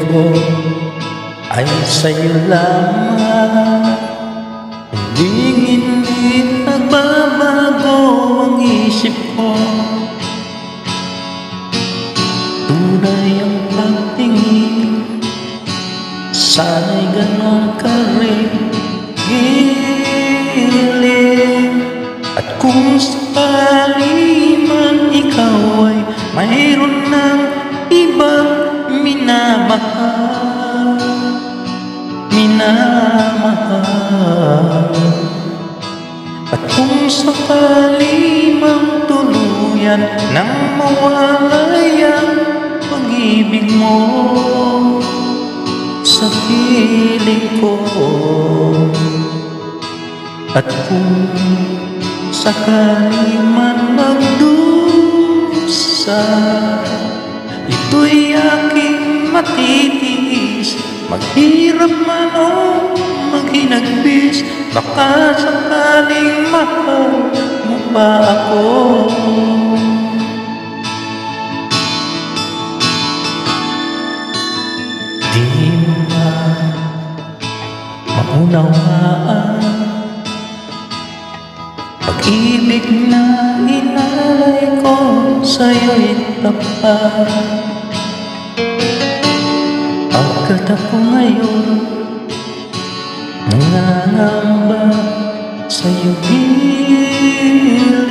ko ay sa'yo lamang. Hindi nagbabago ang isip ko. Tunay ang pagtingin, sana'y ganon ka rin gilid. At kung sakali man ikaw ay mayroon ng ibang minamahal, at kung sakali mang tuluyan nang mawalay ang pag-ibig mo sa piling ko, at kung sakali man magdusa, ito'y aking matitiis. Maghirap man o maghinagpis, baka sakaling mahal mo pa ako. Di mo ba maunawaan pag-ibig na inalay ko sa'yo'y tapat? Pagkat ako ngayon nangangamba sa'yo gilid.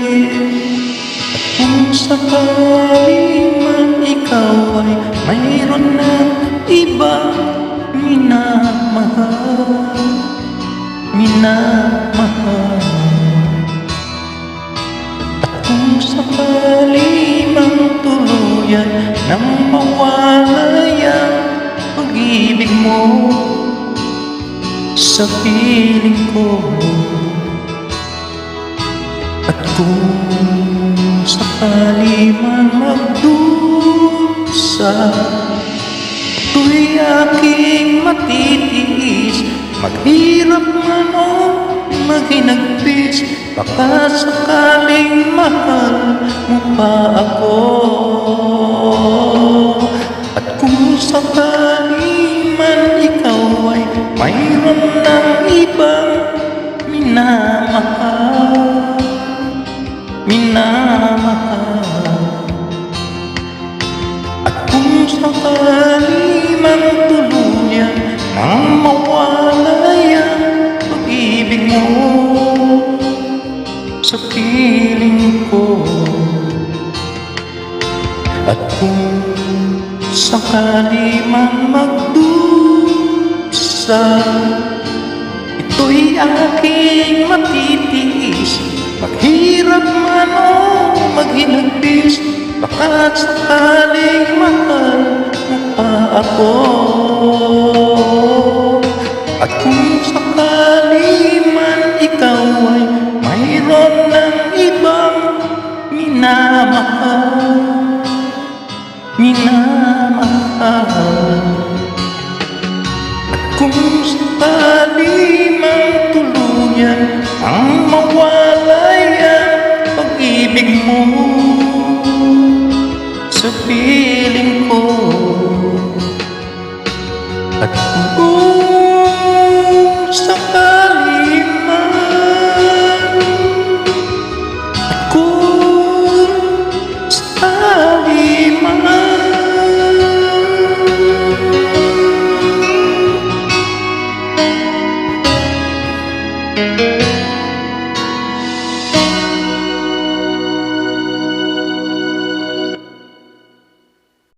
At kung sakali man ikaw ay mayroon ng ibang minamahal, at kung sakali mang tuluyan nang mawalay ang pag-ibig mo sa piling ko, at kung sakali man magdusa, ito'y aking matitiis. Maghirap man o maghinagpis, baka sakaling mahal mo pa ako. At kung sakali man ikaw ay mayroon ng ibang minamahal, at kung sakali man tuluyan nang mawalay ang pag-ibig mo sa piling ko, at kung sakali man magdusa, ito'y aking matitiis. Maghirap man o maghinagpis, baka sakaling mahal mo pa ako. At kung sakali man ikaw ay mayroon ng ibang minamahal, at kung sakali mang tuluyan ang mawalay ang pag-ibig mo sa piling ko, at kung sakali man, at kung sakali man